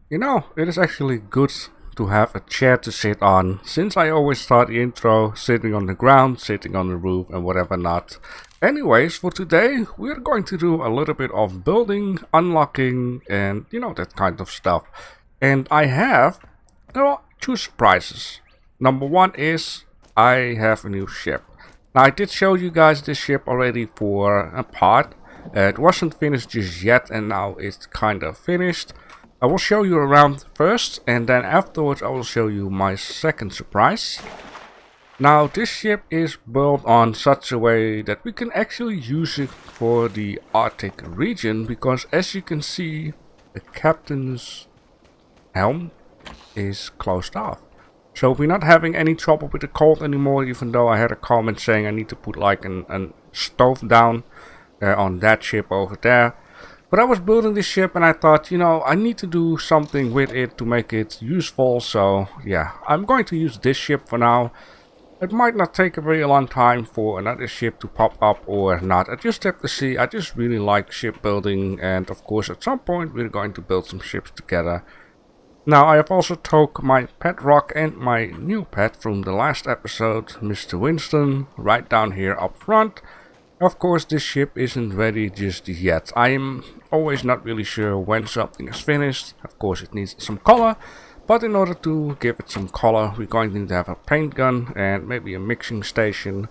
You know, it is actually good to have a chair to sit on, since I always start the intro sitting on the ground, sitting on the roof, and whatever not. Anyways, for today, we're going to do a little bit of building, unlocking, and that kind of stuff. And I have, well, two surprises. Number one is I have a new ship. Now, I did show you guys this ship already for a part. It wasn't finished just yet, and now it's kind of finished. I will show you around first, and then afterwards I will show you my second surprise. Now, this ship is built on such a way that we can actually use it for the Arctic region, because as you can see, the captain's helm is closed off. So we're not having any trouble with the cold anymore, even though I had a comment saying I need to put like a stove down on that ship over there. But I was building this ship and I thought, I need to do something with it to make it useful. So yeah, I'm going to use this ship for now. It might not take a very long time for another ship to pop up or not. I just have to see. I just really like shipbuilding, and of course at some point we're going to build some ships together. Now, I have also took my pet rock and my new pet from the last episode, Mr. Winston, right down here up front. Of course, this ship isn't ready just yet. I'm always not really sure when something is finished. Of course, it needs some color, but in order to give it some color, we're going to need to have a paint gun and maybe a mixing station.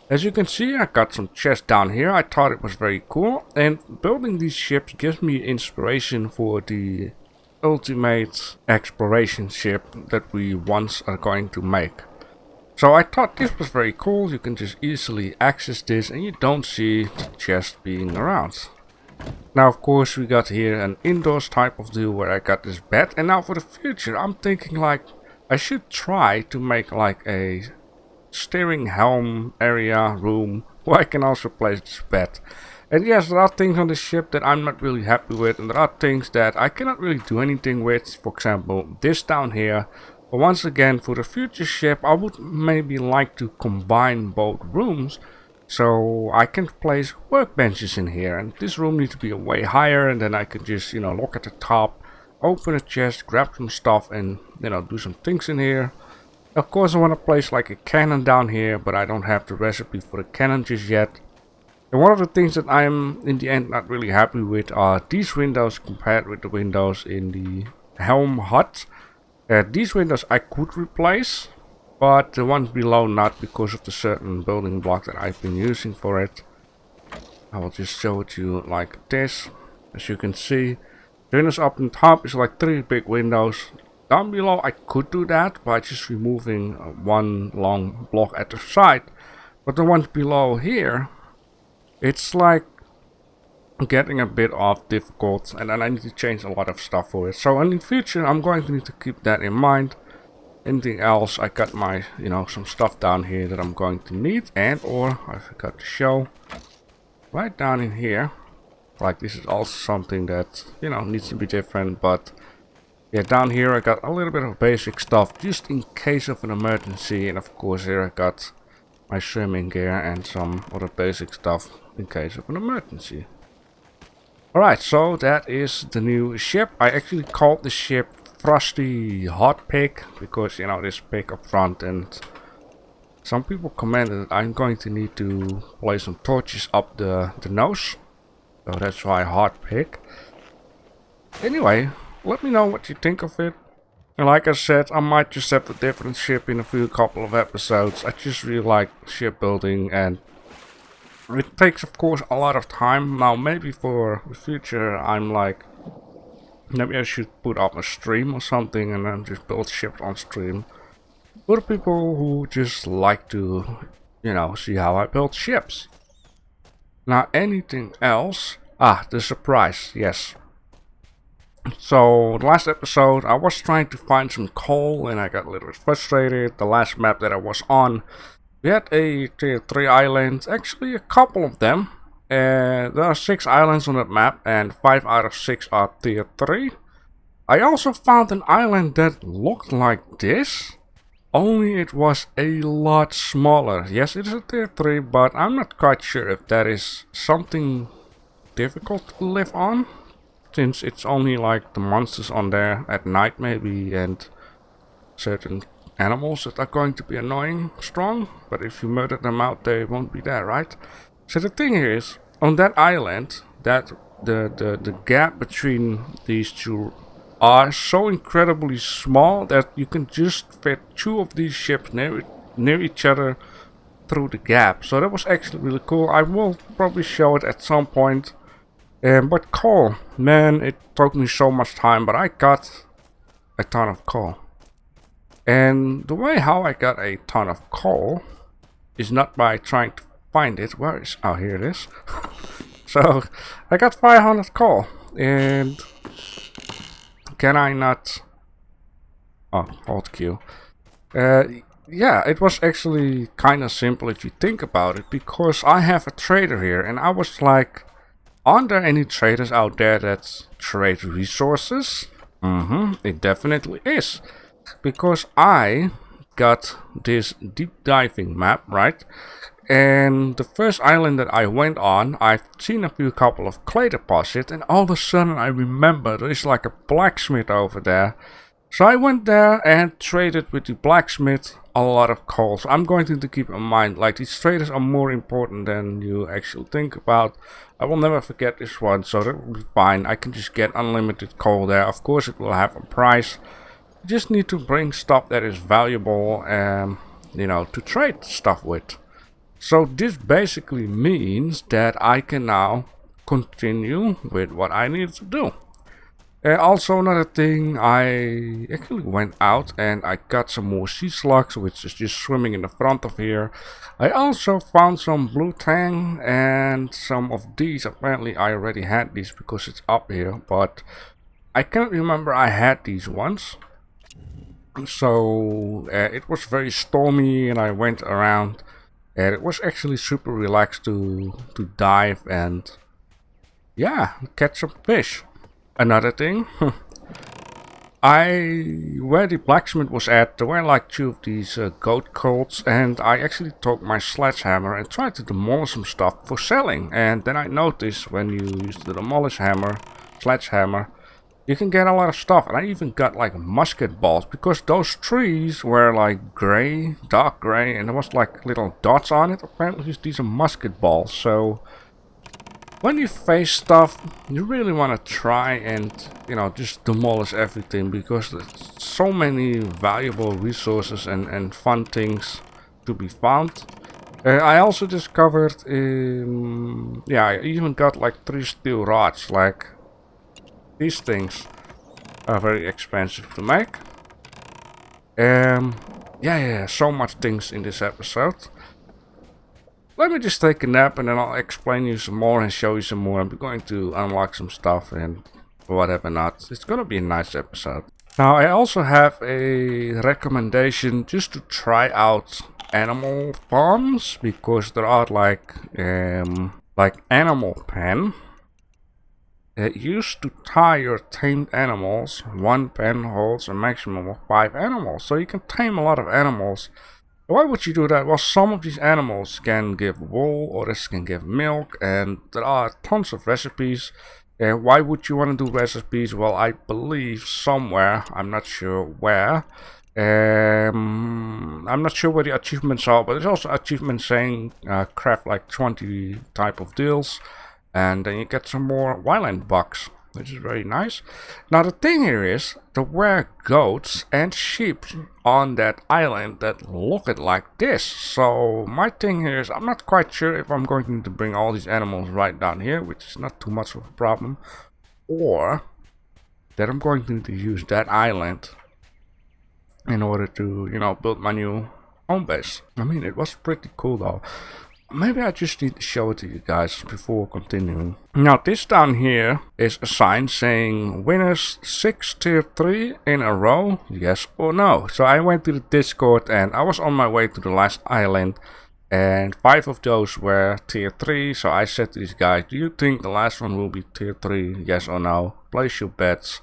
As you can see, I got some chests down here. I thought it was very cool, and building these ships gives me inspiration for the ultimate exploration ship that we once are going to make. So I thought this was very cool. You can just easily access this and you don't see the chest being around. Now of course we got here an indoors type of deal where I got this bed, and now for the future I'm thinking like I should try to make like a steering helm area room where I can also place this bed. And yes, there are things on the ship that I'm not really happy with, and there are things that I cannot really do anything with. For example, this down here. But once again, for the future ship, I would maybe like to combine both rooms, so I can place workbenches in here. And this room needs to be way higher, and then I can just, look at the top, open a chest, grab some stuff, and, do some things in here. Of course, I want to place like a cannon down here, but I don't have the recipe for the cannon just yet. And one of the things that I'm, in the end, not really happy with are these windows compared with the windows in the helm hut. These windows I could replace, but the ones below not, because of the certain building block that I've been using for it. I will just show it to you like this. As you can see, the windows up on top is like 3 big windows. Down below I could do that by just removing one long block at the side. But the ones below here, it's like getting a bit off difficult, and then I need to change a lot of stuff for it. So in the future I'm going to need to keep that in mind. Anything else, I got my some stuff down here that I'm going to need, and or I forgot to show right down in here, like this is also something that needs to be different. But yeah, down here I got a little bit of basic stuff just in case of an emergency, and of course here I got my swimming gear and some other basic stuff in case of an emergency. Alright, so that is the new ship. I actually called the ship Frosty Hot Pig because, this pig up front, and some people commented that I'm going to need to place some torches up the nose. So that's why Hot Pig. Anyway, let me know what you think of it. And like I said, I might just have a different ship in a couple of episodes. I just really like shipbuilding, and it takes, of course, a lot of time. Now, maybe for the future, I'm like, maybe I should put up a stream or something and then just build ships on stream. For the people who just like to, see how I build ships. Now, anything else? Ah, the surprise, yes. So, the last episode, I was trying to find some coal and I got a little bit frustrated. The last map that I was on, we had a tier 3 island, actually a couple of them. There are 6 islands on that map, and 5 out of 6 are tier 3. I also found an island that looked like this, only it was a lot smaller. Yes, it is a tier 3, but I'm not quite sure if that is something difficult to live on. since it's only like the monsters on there at night maybe, and certain animals that are going to be annoying strong, but if you murder them out they won't be there, right? So the thing here is, on that island, that the gap between these two are so incredibly small that you can just fit two of these ships near each other through the gap. So that was actually really cool. I will probably show it at some point. But coal, man, it took me so much time, but I got a ton of coal. And the way how I got a ton of coal is not by trying to find it. Where is... oh, here it is. So I got 500 coal, and can I not... oh, hold Q. Yeah, it was actually kind of simple if you think about it, because I have a trader here, and I was like, aren't there any traders out there that trade resources? It definitely is, because I got this deep diving map, right? And the first island that I went on, I've seen a couple of clay deposits, and all of a sudden I remember there is like a blacksmith over there. So I went there and traded with the blacksmith a lot of coal. So I'm going to keep in mind, like, these traders are more important than you actually think about. I will never forget this one, so that will be fine. I can just get unlimited coal there. Of course it will have a price. You just need to bring stuff that is valuable, you know, to trade stuff with. So this basically means that I can now continue with what I need to do. Also another thing, I actually went out and I got some more sea slugs, which is just swimming in the front of here. I also found some blue tang and some of these. Apparently I already had these because it's up here, but I can't remember I had these once. So it was very stormy and I went around. And it was actually super relaxed to dive and, yeah, catch some fish. Another thing, where the blacksmith was at, there were like two of these goat colts, and I actually took my sledgehammer and tried to demolish some stuff for selling. And then I noticed when you use the sledgehammer, you can get a lot of stuff, and I even got like musket balls, because those trees were like gray, dark gray, and there was like little dots on it. Apparently these are musket balls, so when you face stuff, you really want to try and, you know, just demolish everything, because there's so many valuable resources and fun things to be found. I also discovered, yeah, I even got like 3 steel rods, like... these things are very expensive to make. Yeah, so much things in this episode. Let me just take a nap and then I'll explain you some more and show you some more. I'm going to unlock some stuff and whatever not. It's gonna be a nice episode. Now I also have a recommendation just to try out animal farms, because there are like Animal Pen. It used to tie your tamed animals. One pen holds a maximum of 5 animals, so you can tame a lot of animals. Why would you do that? Well, some of these animals can give wool, others can give milk, and there are tons of recipes. Why would you want to do recipes? Well, I believe somewhere, I'm not sure where. I'm not sure where the achievements are, but there's also achievements saying craft like 20 type of deals. And then you get some more Ylands bucks, which is very nice. Now the thing here is, there were goats and sheep on that island that look like this. So my thing here is, I'm not quite sure if I'm going to bring all these animals right down here, which is not too much of a problem. Or that I'm going to use that island in order to, you know, build my new home base. I mean, it was pretty cool though. Maybe I just need to show it to you guys before continuing. Now this down here is a sign saying winners 6 tier 3 in a row, yes or no. So I went to the Discord and I was on my way to the last island, and 5 of those were tier 3. So I said to these guys, do you think the last one will be tier 3, yes or no? Place your bets.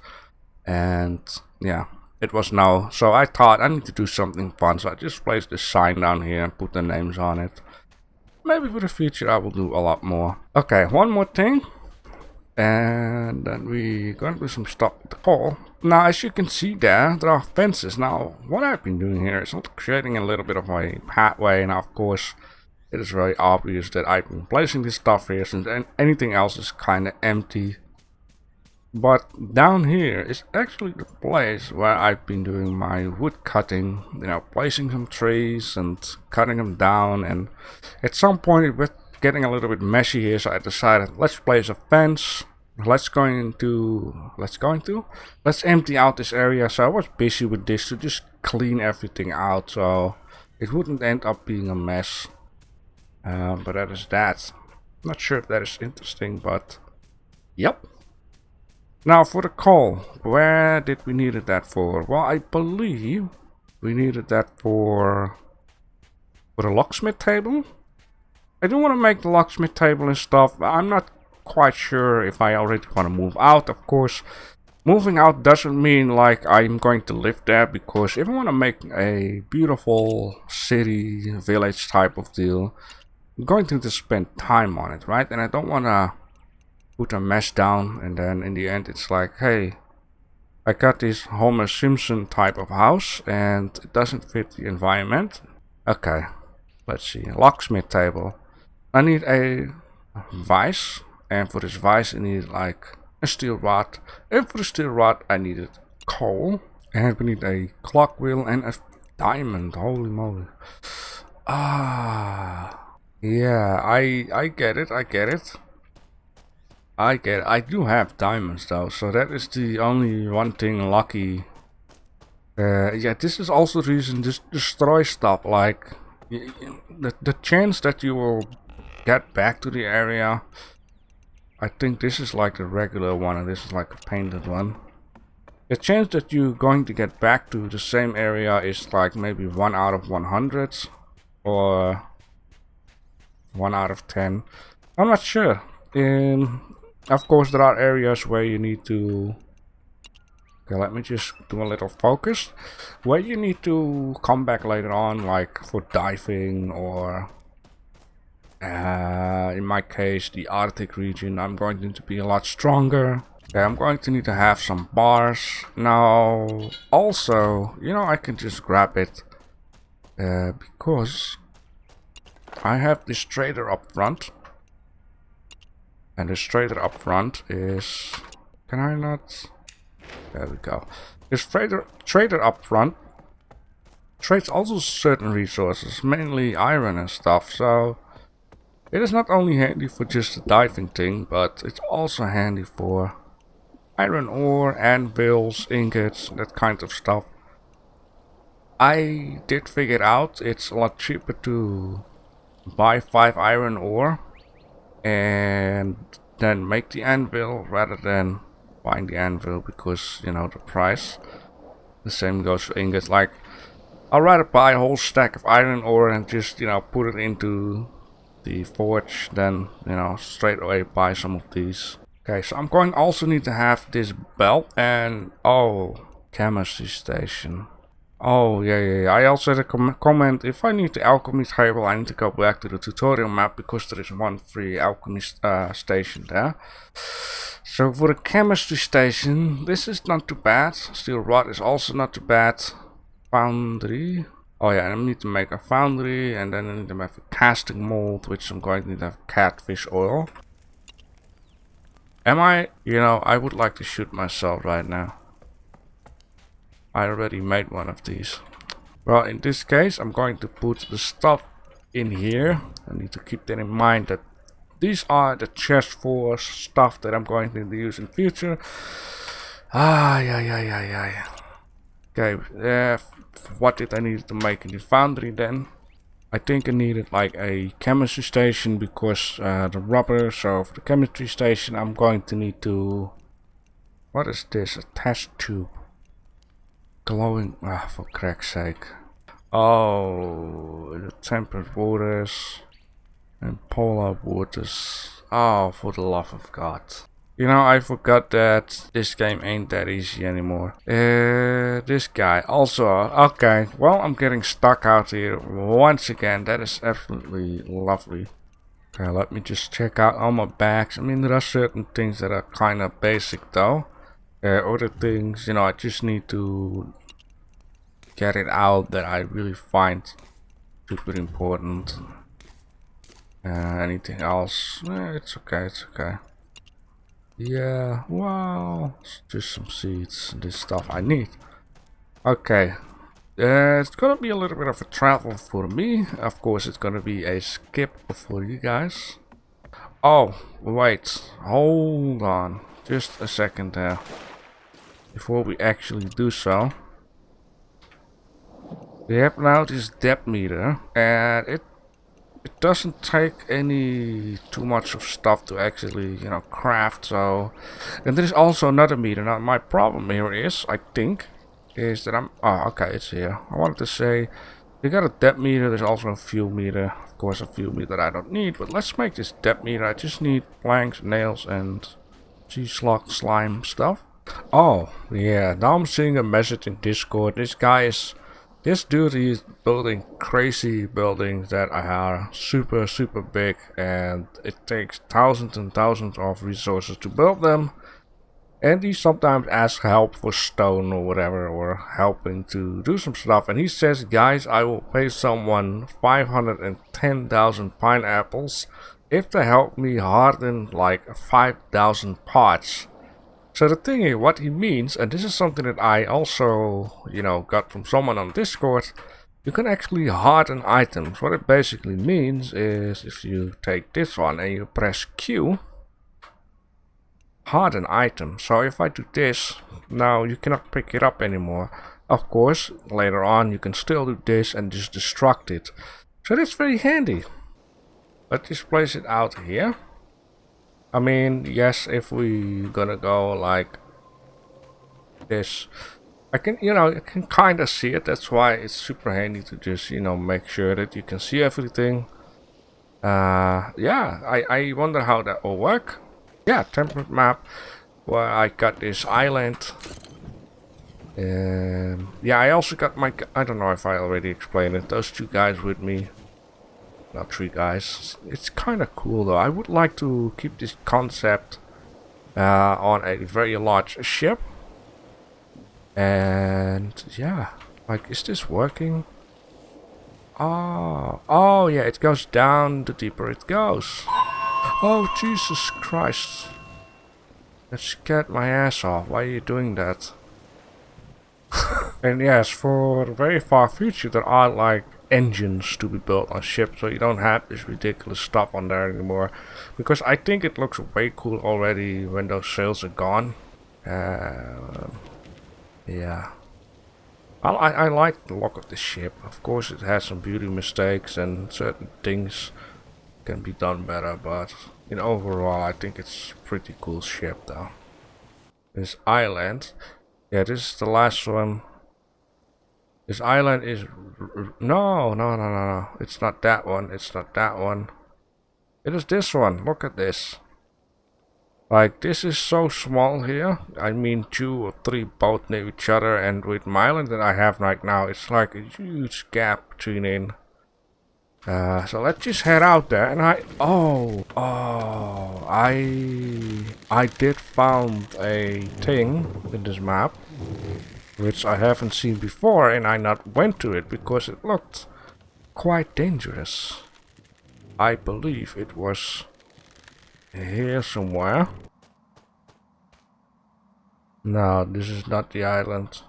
And yeah, it was no. So I thought I need to do something fun, so I just placed this sign down here and put the names on it. Maybe for the future I will do a lot more. Okay, one more thing. And then we're gonna do some stuff with the coal. Now, as you can see there are fences. Now, what I've been doing here is creating a little bit of a pathway. Now, of course, it is very obvious that I've been placing this stuff here since anything else is kind of empty. But down here is actually the place where I've been doing my wood cutting, you know, placing some trees and cutting them down. And at some point it was getting a little bit messy here, so I decided let's place a fence. Let's empty out this area. So I was busy with this to just clean everything out so it wouldn't end up being a mess. But that is that. Not sure if that is interesting, but yep. Now for the coal, where did we need that for? Well, I believe we needed that for the locksmith table. I do want to make the locksmith table and stuff. I'm not quite sure if I already want to move out. Of course, moving out doesn't mean like I'm going to live there, because if I want to make a beautiful city, village type of deal, I'm going to need to spend time on it, right? And I don't want to put a mess down and then in the end it's like, hey, I got this Homer Simpson type of house and it doesn't fit the environment. Okay, let's see. Locksmith table. I need a vise, and for this vise I need like a steel rod, and for the steel rod I needed coal, and we need a clock wheel and a diamond. Holy moly. Yeah, I get it. I do have diamonds though, so that is the only one thing lucky. Yeah, this is also the reason just destroy stuff. Like the chance that you will get back to the area. I think this is like the regular one and this is like a painted one. The chance that you're going to get back to the same area is like maybe 1 out of 100 or 1 out of 10. I'm not sure. Of course, there are areas where you need to... Okay, let me just do a little focus. Where you need to come back later on, like for diving or... in my case, the Arctic region, I'm going to need to be a lot stronger. Okay, I'm going to need to have some bars. Now, also, you know, I can just grab it. Because I have this trader up front. And this trader up front is... Can I not? There we go. This trader up front trades also certain resources, mainly iron and stuff. So it is not only handy for just the diving thing, but it's also handy for iron ore, anvils, ingots, that kind of stuff. I did figure out it's a lot cheaper to buy 5 iron ore and then make the anvil rather than buying the anvil, because you know the price. The same goes for ingots. Like, I'd rather buy a whole stack of iron ore and just, you know, put it into the forge than, you know, straight away buy some of these. Okay, so I'm going to also need to have this belt and chemistry station. Oh, yeah. I also had a comment, if I need the alchemy table, I need to go back to the tutorial map, because there is one free alchemy station there. So for the chemistry station, this is not too bad. Steel rod is also not too bad. Foundry. Oh yeah, I need to make a foundry, and then I need to make a casting mold, which I'm going to need to have catfish oil. You know, I would like to shoot myself right now. I already made one of these. Well, in this case, I'm going to put the stuff in here. I need to keep that in mind, that these are the chests for stuff that I'm going to use in future. Yeah. Okay, what did I need to make in the foundry then? I think I needed like a chemistry station, because the rubber. So for the chemistry station, I'm going to need to... What is this? A test tube. Glowing, for crack's sake. Oh, the temperate waters and polar waters. Oh, for the love of God. You know, I forgot that this game ain't that easy anymore. This guy also. Okay, well, I'm getting stuck out here once again. That is absolutely lovely. Okay, let me just check out all my bags. I mean, there are certain things that are kind of basic though. Other things, you know, I just need to get it out that I really find super important. Anything else? It's okay, it's okay. Yeah, wow. Just some seeds, this stuff I need. Okay. It's gonna be a little bit of a travel for me. Of course, it's gonna be a skip for you guys. Oh, wait. Hold on. Just a second there. Before we actually do so. We have now this depth meter, and it doesn't take any too much of stuff to actually, you know, craft. So, and there's also another meter. Now, my problem here is, I think, is that oh, okay, it's here. I wanted to say, you got a depth meter. There's also a fuel meter. Of course, a fuel meter that I don't need. But let's make this depth meter. I just need planks, nails, and G-slug slime stuff. Oh, yeah. Now I'm seeing a message in Discord. This dude is building crazy buildings that are super big, and it takes thousands and thousands of resources to build them. And he sometimes asks help for stone or whatever, or helping to do some stuff. And he says, guys, I will pay someone 510,000 pineapples if they help me harden like 5,000 pots. So the thing is, what he means, and this is something that I also, you know, got from someone on Discord, you can actually harden items. What it basically means is, if you take this one and you press Q, harden item. So if I do this, now you cannot pick it up anymore. Of course, later on you can still do this and just destruct it. So that's very handy. Let's just place it out here. I mean, yes, if we gonna go like this, I can, you know, you can kind of see it. That's why it's super handy to just, you know, make sure that you can see everything. Yeah, I wonder how that will work. Yeah, template map where I got this island. Yeah, I also got my, I don't know if I already explained it, those two guys with me. Not three guys. It's kind of cool though. I would like to keep this concept on a very large ship. And yeah, like, is this working? Oh yeah, it goes down the deeper it goes. Oh Jesus Christ. That scared my ass off. Why are you doing that? And yes, for the very far future there are like engines to be built on ships, so you don't have this ridiculous stuff on there anymore, because I think it looks way cool already when those sails are gone. Yeah, I like the look of the ship. Of course it has some beauty mistakes and certain things can be done better, but in overall I think it's a pretty cool ship though. This island, yeah, this is the last one. This island is... No. It's not that one. It's not that one. It is this one. Look at this. Like, this is so small here. I mean, 2 or 3 boats near each other. And with my island that I have right now, it's like a huge gap between in. So let's just head out there. And I did found a thing in this map, which I haven't seen before, and I not went to it because it looked quite dangerous. I believe it was here somewhere. No, this is not the island.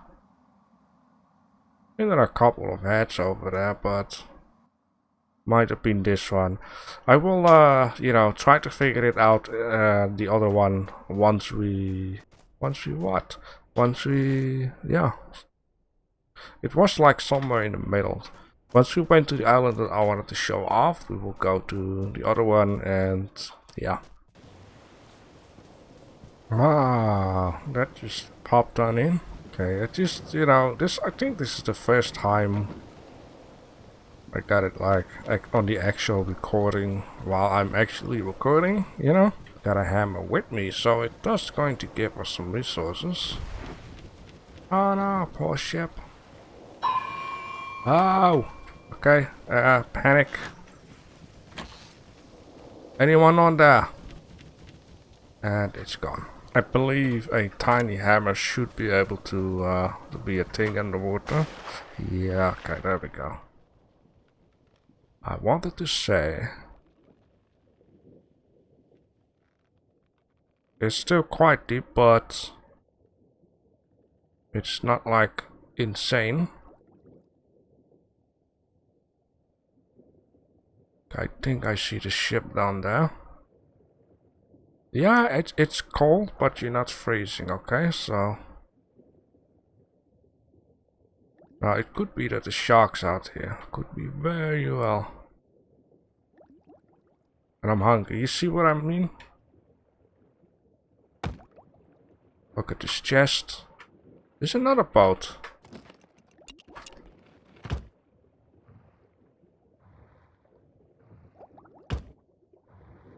I think there are a couple of heads over there, but might have been this one. I will, you know, try to figure it out, the other one, yeah. It was like somewhere in the middle. Once we went to the island that I wanted to show off, we will go to the other one, and yeah. That just popped on in. Okay, it just, you know, I think this is the first time I got it like on the actual recording while I'm actually recording, you know. Got a hammer with me, so it does going to give us some resources. Oh no, poor ship. Oh, okay, panic. Anyone on there? And it's gone. I believe a tiny hammer should be able to be a thing underwater. Yeah, okay, there we go. I wanted to say it's still quite deep, but it's not like insane. I think I see the ship down there. Yeah, it's cold, but you're not freezing, okay? So now it could be that the shark's out here. Could be very well. And I'm hungry. You see what I mean? Look at this chest. There's another boat.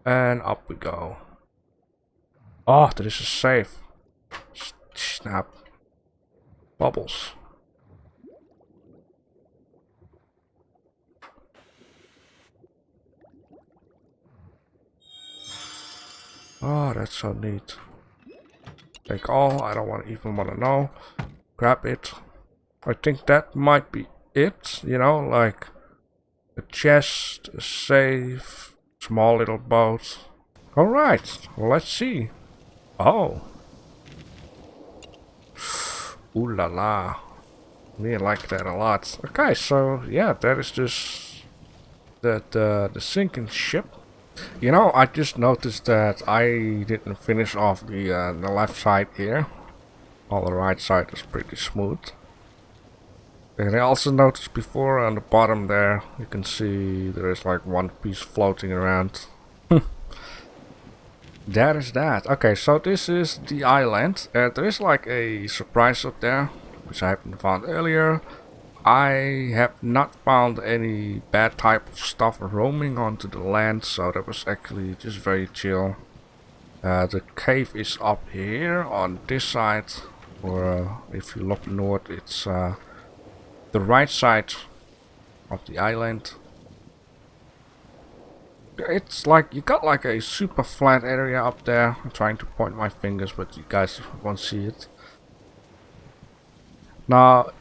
And up we go. Oh, there is a safe. Snap. Bubbles. Oh, that's so neat. Take all. I don't even want to know. Grab it. I think that might be it. You know, like a chest, a safe, small little boat. Alright, let's see. Oh. Ooh la la. We like that a lot. Okay, so yeah, that is just the sinking ship. You know, I just noticed that I didn't finish off the left side here. While the right side is pretty smooth. And I also noticed before on the bottom there, you can see there is like one piece floating around. That is that. Okay, so this is the island. There is like a surprise up there, which I haven't found earlier. I have not found any bad type of stuff roaming onto the land, so that was actually just very chill. The cave is up here on this side, or if you look north, it's the right side of the island. It's like you got like a super flat area up there. I'm trying to point my fingers, but you guys won't see it. Now,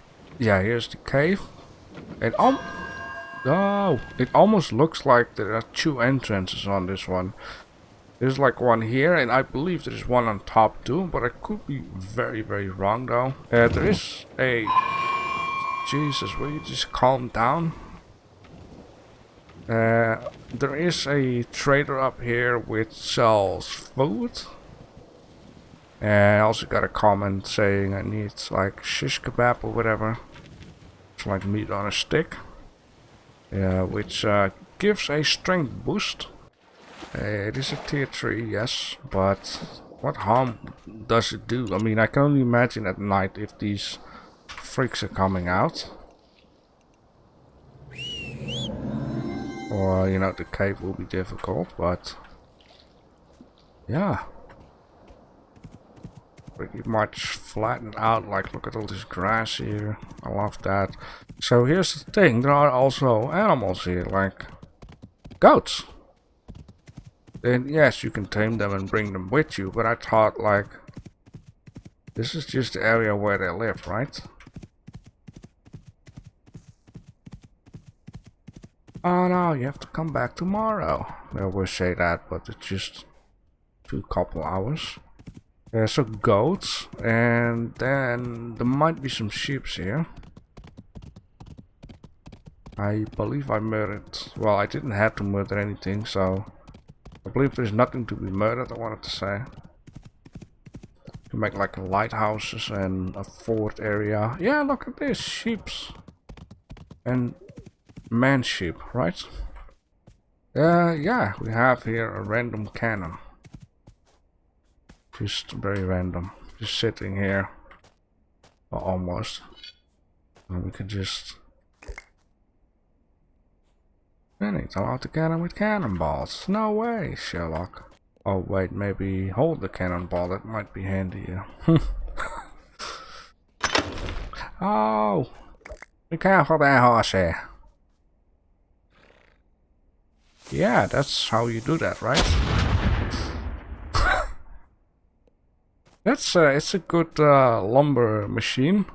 yeah, here's the cave. It it almost looks like there are two entrances on this one. There's like one here, and I believe there's one on top too, but I could be very, very wrong though. There is a... Jesus, will you just calm down? There is a trader up here which sells food. And I also got a comment saying I need like shish kebab or whatever. It's like meat on a stick. Yeah, which gives a strength boost. It is a tier 3, yes, but what harm does it do? I mean, I can only imagine at night if these freaks are coming out. Or, you know, the cave will be difficult, but yeah. Pretty much flattened out, like look at all this grass here. I love that. So here's the thing, there are also animals here, like goats. And yes, you can tame them and bring them with you, but I thought like this is just the area where they live, right? Oh no, you have to come back tomorrow. They always say that, but it's just a couple hours. So goats, and then there might be some sheep here. I believe I murdered, well, I didn't have to murder anything, so I believe there's nothing to be murdered, I wanted to say. To make like lighthouses and a fort area. Yeah, look at this, sheeps. And man sheep, right? Yeah, we have here a random cannon. Just very random. Just sitting here. Or almost. And we can just... Man, it's allowed to cannon with cannonballs. No way, Sherlock. Oh wait, maybe hold the cannonball. That might be handier. Oh! Be careful there, horsey. Yeah, that's how you do that, right? It's a good lumber machine.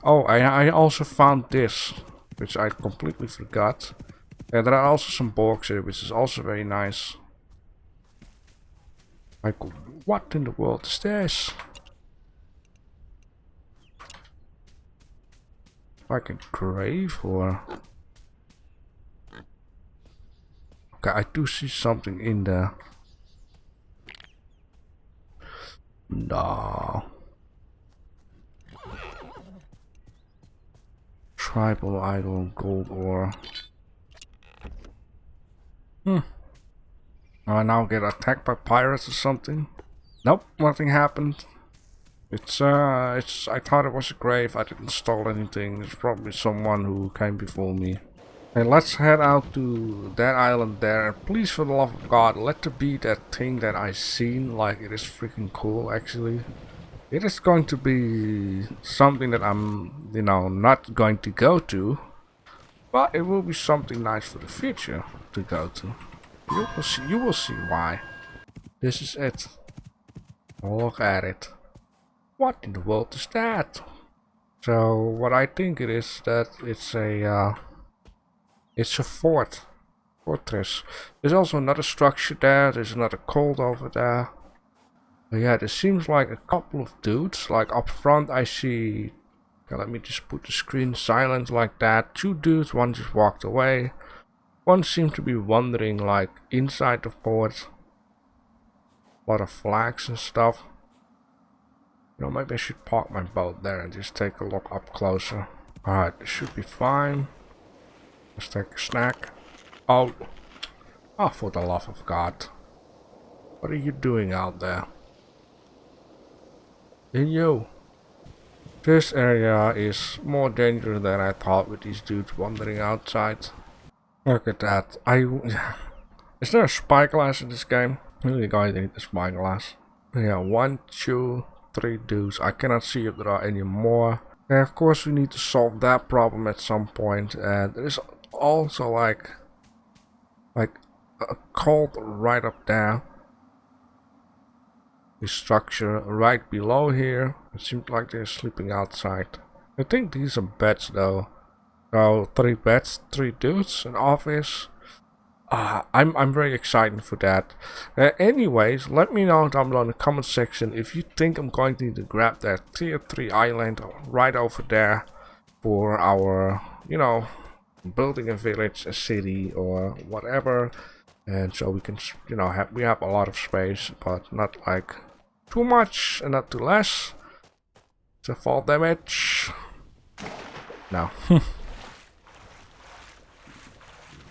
Oh, I also found this, which I completely forgot. There are also some box here, which is also very nice. Like, what in the world is this? Like a grave or... Okay, I do see something in there. No. Tribal idol, gold ore. I now get attacked by pirates or something. Nope, nothing happened. It's I thought it was a grave. I didn't stall anything. It's probably someone who came before me. Hey, let's head out to that island there. Please, for the love of God, let there be that thing that I seen. Like, it is freaking cool, actually. It is going to be something that I'm, you know, not going to go to. But it will be something nice for the future to go to. You will see why. This is it. Look at it. What in the world is that? So what I think it is, that it's a fortress. There's also another structure there. There's another cult over there. But yeah, there seems like a couple of dudes. Like up front, I see. Okay, let me just put the screen silent like that. 2 dudes. One just walked away. One seemed to be wandering like inside the fort. A lot of flags and stuff. You know, maybe I should park my boat there and just take a look up closer. Alright, this should be fine. Let's take a snack. Oh, for the love of God. What are you doing out there? And you. This area is more dangerous than I thought with these dudes wandering outside. Look at that. Is there a spyglass in this game? Really going to need a spyglass. Yeah, 1, 2, 3 dudes. I cannot see if there are any more. And of course we need to solve that problem at some point. And there is also like a cult right up there. The structure right below here. It seems like they're sleeping outside. I think these are beds though. So 3 beds, 3 dudes, an office. I'm very excited for that. Anyways, let me know down below in the comment section if you think I'm going to need to grab that tier 3 island right over there for our, you know, building a village, a city, or whatever. And so we can, you know, we have a lot of space, but not like too much and not too less. So fall damage. No.